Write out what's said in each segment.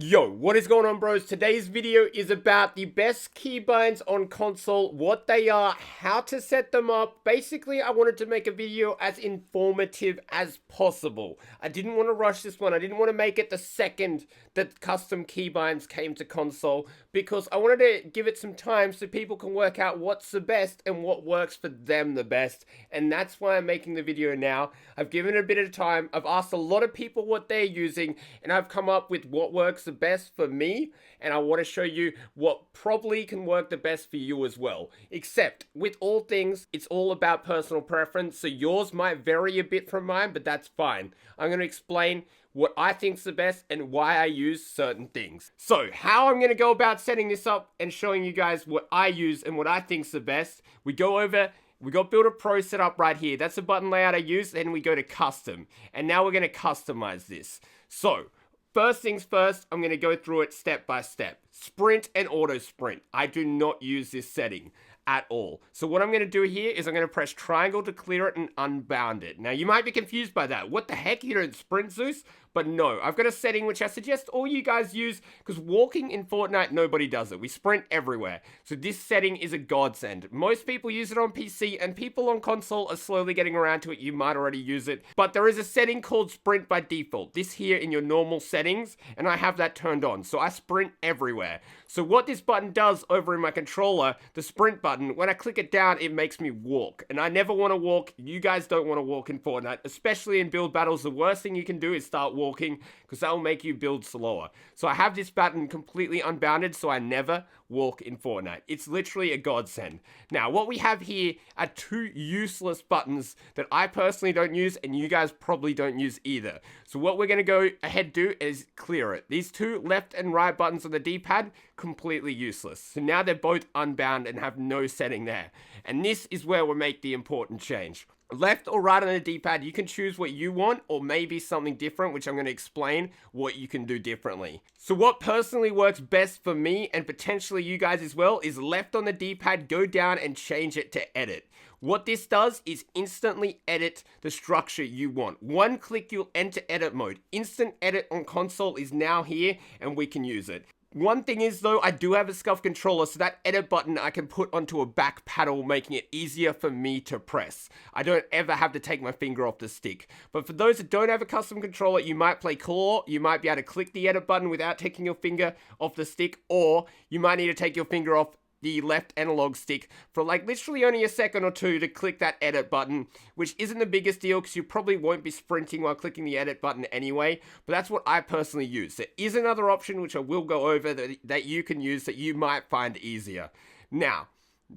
Yo, what is going on, bros? Today's video is about the best keybinds on console, what they are, how to set them up. Basically, I wanted to make a video as informative as possible. I didn't want to rush this one. I didn't want to make it the second that custom keybinds came to console because I wanted to give it some time so people can work out what's the best and what works for them the best. And that's why I'm making the video now. I've given it a bit of time. I've asked a lot of people what they're using and I've come up with what works the best for me, and I want to show you what probably can work the best for you as well. Except with all things, it's all about personal preference, so yours might vary a bit from mine, but that's fine. I'm going to explain what I think's the best and why I use certain things. So how I'm going to go about setting this up and showing you guys what I use and what I think's the best. We got Builder Pro set up right here. That's the button layout I use. Then we go to custom. And now we're going to customize this. So first things first, I'm going to go through it step by step. Sprint and auto sprint. I do not use this setting at all. So what I'm going to do here is I'm going to press triangle to clear it and unbound it. Now you might be confused by that. What the heck? You don't sprint, Zeus? But no, I've got a setting which I suggest all you guys use because walking in Fortnite, nobody does it. We sprint everywhere. So this setting is a godsend. Most people use it on PC and people on console are slowly getting around to it. You might already use it. But there is a setting called sprint by default. This here in your normal settings, and I have that turned on. So I sprint everywhere. So what this button does over in my controller, the sprint button, when I click it down, it makes me walk. And I never want to walk. You guys don't want to walk in Fortnite, especially in build battles. The worst thing you can do is start walking because that will make you build slower. So I have this button completely unbounded so I never walk in Fortnite. It's literally a godsend. Now what we have here are two useless buttons that I personally don't use and you guys probably don't use either. So what we're going to go ahead do is clear it. These two left and right buttons on the D-pad, completely useless. So now they're both unbound and have no setting there. And this is where we make the important change. Left or right on the D-pad, you can choose what you want or maybe something different, which I'm going to explain what you can do differently. So what personally works best for me and potentially you guys as well is left on the D-pad, go down and change it to edit. What this does is instantly edit the structure you want. One click, you'll enter edit mode. Instant edit on console is now here and we can use it. One thing is though, I do have a scuff controller, so that edit button I can put onto a back paddle, making it easier for me to press. I don't ever have to take my finger off the stick. But for those that don't have a custom controller, you might play claw, you might be able to click the edit button without taking your finger off the stick, or you might need to take your finger off the left analog stick for like literally only a second or two to click that edit button, which isn't the biggest deal because you probably won't be sprinting while clicking the edit button anyway, but that's what I personally use. There is another option which I will go over that you can use that you might find easier. Now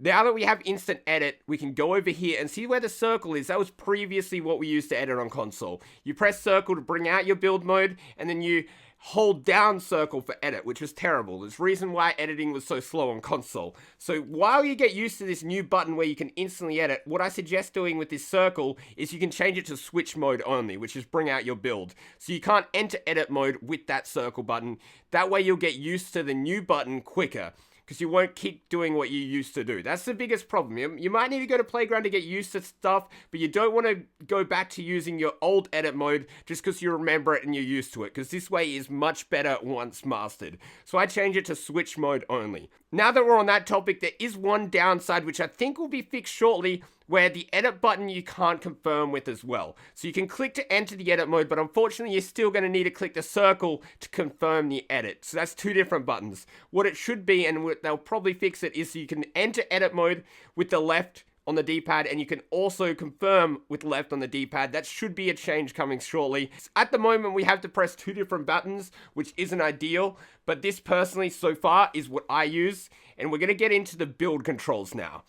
that we have instant edit, we can go over here and see where the circle is. That was previously what we used to edit on console. You press circle to bring out your build mode, and then you hold down circle for edit, which was terrible. There's reason why editing was so slow on console. So while you get used to this new button where you can instantly edit, what I suggest doing with this circle is you can change it to switch mode only, which is bring out your build. So you can't enter edit mode with that circle button. That way you'll get used to the new button quicker, because you won't keep doing what you used to do. That's the biggest problem. You might need to go to Playground to get used to stuff, but you don't want to go back to using your old edit mode just because you remember it and you're used to it, because this way is much better once mastered. So I change it to switch mode only. Now that we're on that topic, there is one downside which I think will be fixed shortly, where the edit button you can't confirm with as well. So you can click to enter the edit mode, but unfortunately you're still going to need to click the circle to confirm the edit. So that's two different buttons. What it should be, and what they'll probably fix it, is so you can enter edit mode with the left on the D-pad, and you can also confirm with left on the D-pad. That should be a change coming shortly. At the moment, we have to press two different buttons, which isn't ideal, but this personally so far is what I use, and we're going to get into the build controls now.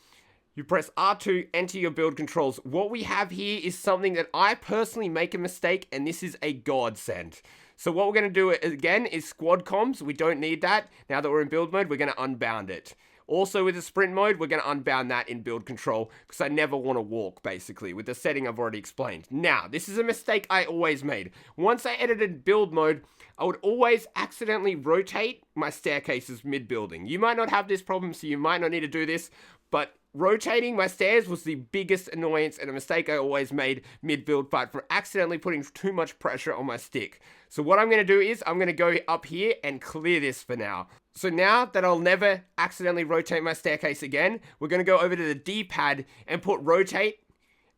You press R2, enter your build controls. What we have here is something that I personally make a mistake, and this is a godsend. So what we're going to do again is squad comms. We don't need that. Now that we're in build mode, we're going to unbound it. Also with the sprint mode, we're going to unbound that in build control because I never want to walk, basically, with the setting I've already explained. Now, this is a mistake I always made. Once I edited build mode, I would always accidentally rotate my staircases mid-building. You might not have this problem, so you might not need to do this, but rotating my stairs was the biggest annoyance and a mistake I always made mid-build fight for accidentally putting too much pressure on my stick. So what I'm going to do is I'm going to go up here and clear this for now. So now that I'll never accidentally rotate my staircase again, we're going to go over to the D-pad and put rotate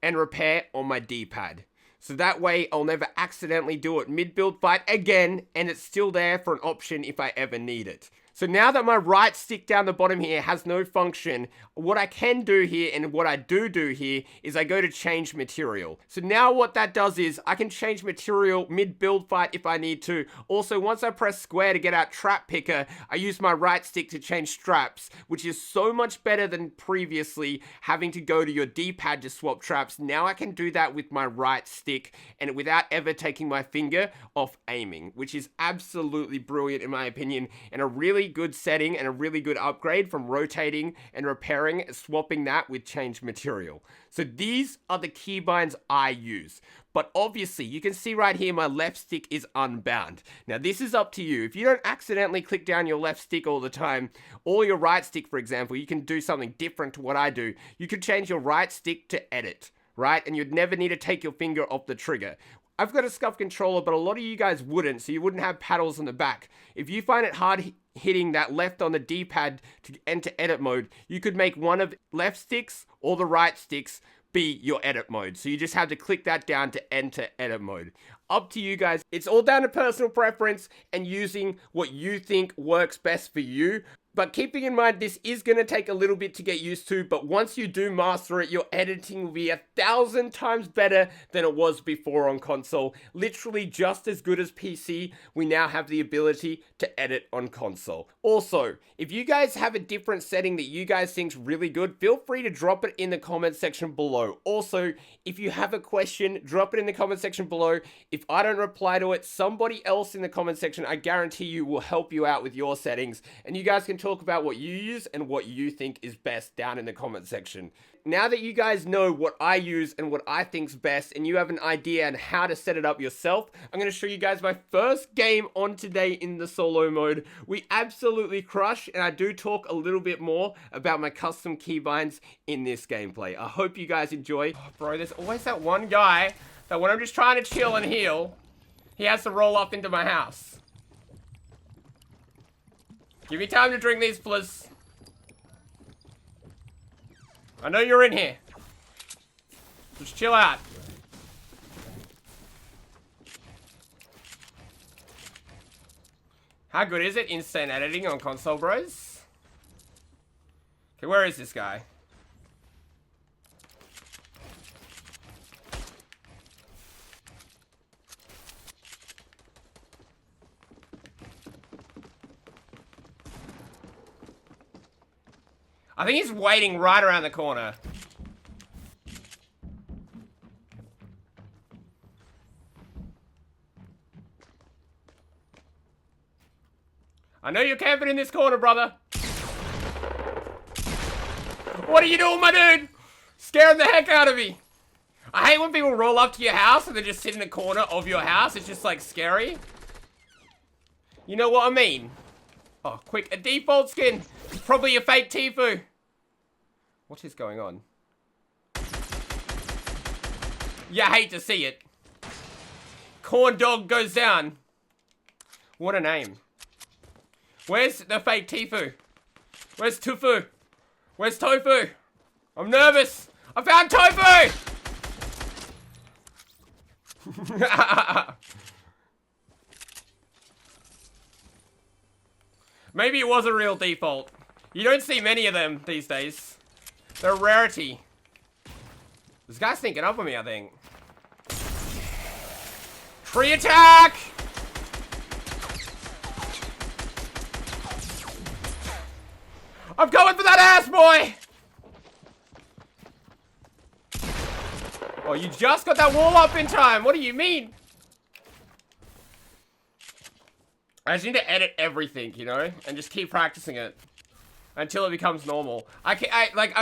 and repair on my D-pad. So that way I'll never accidentally do it mid-build fight again, and it's still there for an option if I ever need it. So now that my right stick down the bottom here has no function, what I can do here and what I do here is I go to change material. So now what that does is I can change material mid-build fight if I need to. Also, once I press square to get out trap picker, I use my right stick to change straps, which is so much better than previously having to go to your D-pad to swap traps. Now I can do that with my right stick and without ever taking my finger off aiming, which is absolutely brilliant in my opinion, and a really good setting and a really good upgrade from rotating and repairing, swapping that with change material. So these are the keybinds I use. But obviously, you can see right here, my left stick is unbound. Now, this is up to you. If you don't accidentally click down your left stick all the time, or your right stick, for example, you can do something different to what I do. You could change your right stick to edit, right? And you'd never need to take your finger off the trigger. I've got a scuff controller, but a lot of you guys wouldn't, so you wouldn't have paddles on the back. If you find it hard hitting that left on the D-pad to enter edit mode, you could make one of left sticks or the right sticks be your edit mode. So you just have to click that down to enter edit mode. Up to you guys. It's all down to personal preference and using what you think works best for you. But keeping in mind, this is going to take a little bit to get used to, but once you do master it, your editing will be 1,000 times better than it was before on console. Literally just as good as PC, we now have the ability to edit on console. Also, if you guys have a different setting that you guys think is really good, feel free to drop it in the comment section below. Also, if you have a question, drop it in the comment section below. If I don't reply to it, somebody else in the comment section, I guarantee you, will help you out with your settings, and you guys can talk about what you use and what you think is best down in the comment section. Now that you guys know what I use and what I think's best, and you have an idea on how to set it up yourself, I'm going to show you guys my first game on today in the solo mode. We absolutely crush, and I do talk a little bit more about my custom keybinds in this gameplay. I hope you guys enjoy. Oh, bro, there's always that one guy that when I'm just trying to chill and heal, he has to roll up into my house. Give me time to drink these, please. I know you're in here. Just chill out. How good is it? Instant editing on console, bros. Okay, where is this guy? I think he's waiting right around the corner. I know you're camping in this corner, brother. What are you doing, my dude? Scaring the heck out of me. I hate when people roll up to your house and they just sit in the corner of your house. It's just like scary. You know what I mean? Oh, quick, a default skin. It's probably a fake Tifu. What is going on? You hate to see it. Corn dog goes down. What a name. Where's the fake Tifu? Where's Tufu? Where's Tofu? I'm nervous. I found Tofu! Maybe it was a real default. You don't see many of them these days. They're a rarity. This guy's sneaking up on me, I think. Tree attack! I'm going for that ass, boy! Oh, you just got that wall up in time. What do you mean? I just need to edit everything, you know, and just keep practicing it until it becomes normal. I've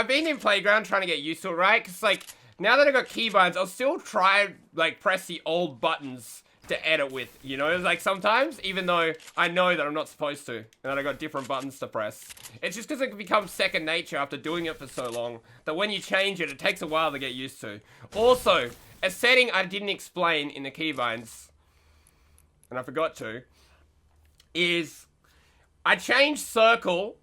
been in Playground trying to get used to it, right? Because, like, now that I got keybinds, I'll still try, like, press the old buttons to edit with, you know? Like sometimes, even though I know that I'm not supposed to, and that I got different buttons to press. It's just because it becomes second nature after doing it for so long, that when you change it, it takes a while to get used to. Also, a setting I didn't explain in the keybinds, and I forgot to, is I changed circle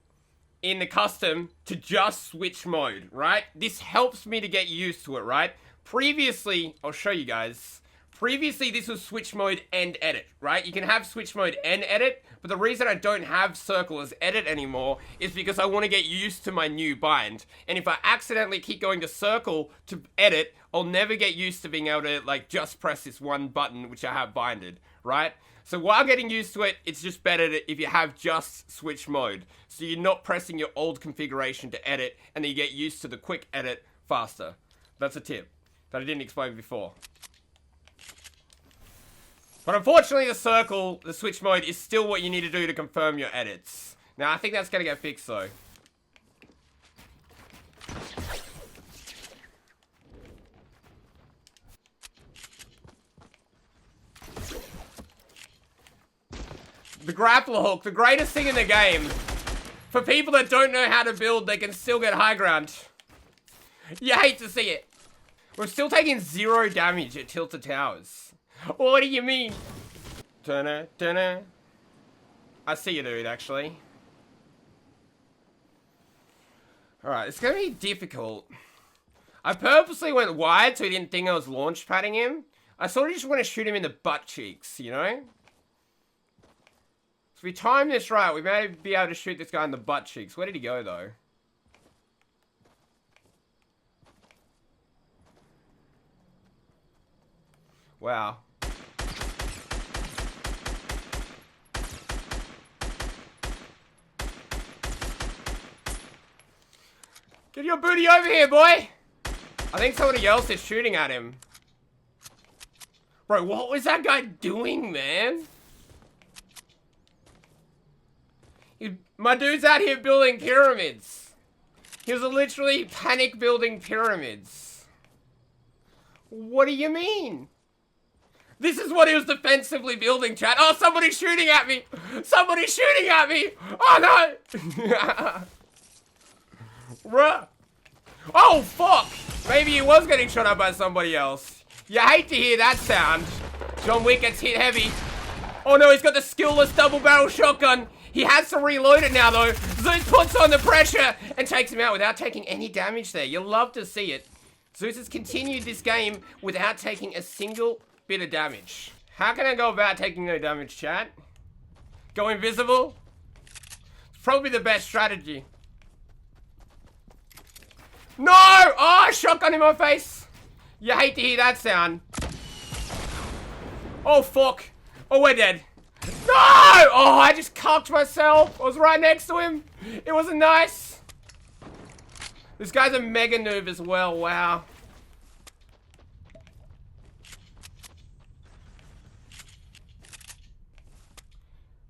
in the custom to just switch mode, right? This helps me to get used to it, right? Previously, I'll show you guys. Previously, this was switch mode and edit, right? You can have switch mode and edit, but the reason I don't have circle as edit anymore is because I want to get used to my new bind. And if I accidentally keep going to circle to edit, I'll never get used to being able to, like, just press this one button, which I have binded, right? So while getting used to it, it's just better if you have just switch mode. So you're not pressing your old configuration to edit, and then you get used to the quick edit faster. That's a tip that I didn't explain before. But unfortunately, the switch mode, is still what you need to do to confirm your edits. Now, I think that's going to get fixed, though. The grappler hook, the greatest thing in the game. For people that don't know how to build, they can still get high ground. You hate to see it. We're still taking 0 damage at Tilted Towers. What do you mean? Dunna, dunna. I see you, dude, actually. Alright, it's gonna be difficult. I purposely went wide so he didn't think I was launch padding him. I sort of just want to shoot him in the butt cheeks, you know? If we time this right, we may be able to shoot this guy in the butt cheeks. Where did he go, though? Wow. Get your booty over here, boy! I think somebody else is shooting at him. Bro, what was that guy doing, man? My dude's out here building pyramids. He was literally panic building pyramids. What do you mean? This is what he was defensively building, chat. Oh, somebody's shooting at me! Somebody's shooting at me! Oh, no! Bruh. Oh, fuck! Maybe he was getting shot up by somebody else. You hate to hear that sound. John Wick gets hit heavy. Oh, no, he's got the skillless double-barrel shotgun. He has to reload it now, though. Zeus puts on the pressure and takes him out without taking any damage there. You'll love to see it. Zeus has continued this game without taking a single bit of damage. How can I go about taking no damage, chat? Go invisible? It's probably the best strategy. No! Oh, shotgun in my face. You hate to hear that sound. Oh, fuck. Oh, we're dead. No! Oh, I just cocked myself. I was right next to him. It wasn't nice. This guy's a mega noob as well. Wow.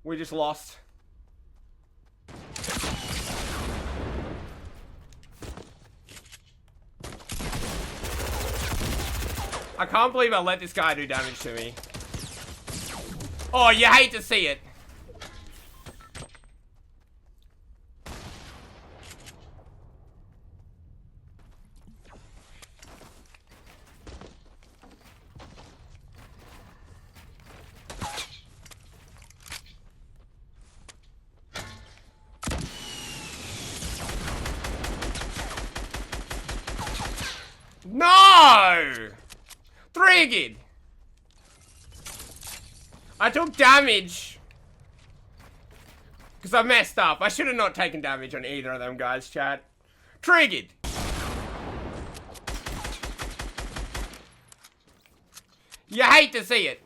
We just lost. I can't believe I let this guy do damage to me. Oh, you hate to see it. No! Triggered! I took damage. Because I messed up. I should have not taken damage on either of them guys, chat. Triggered! You hate to see it.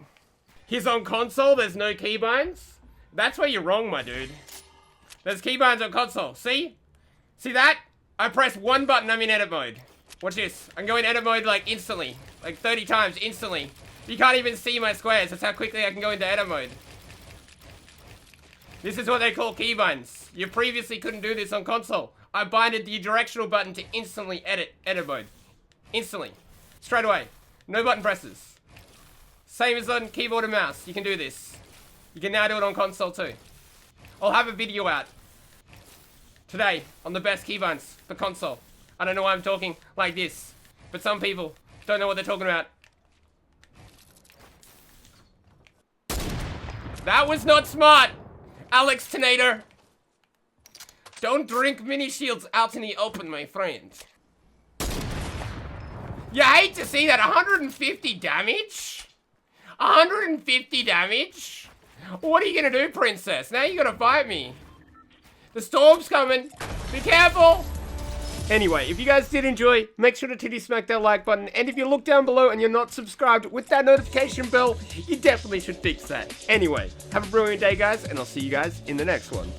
He's on console, there's no keybinds. That's where you're wrong, my dude. There's keybinds on console. See? See that? I press one button, I'm in edit mode. Watch this. I can go in edit mode like instantly. Like 30 times instantly. You can't even see my squares. That's how quickly I can go into edit mode. This is what they call keybinds. You previously couldn't do this on console. I binded the directional button to instantly edit mode. Instantly. Straight away. No button presses. Same as on keyboard and mouse. You can do this. You can now do it on console too. I'll have a video out today on the best keybinds for console. I don't know why I'm talking like this, but some people don't know what they're talking about. That was not smart, Alex Tonator. Don't drink mini shields out in the open, my friend. You hate to see that. 150 damage? 150 damage? What are you gonna do, princess? Now you gotta fight me. The storm's coming. Be careful. Anyway, if you guys did enjoy, make sure to titty smack that like button. And if you look down below and you're not subscribed with that notification bell, you definitely should fix that. Anyway, have a brilliant day, guys, and I'll see you guys in the next one.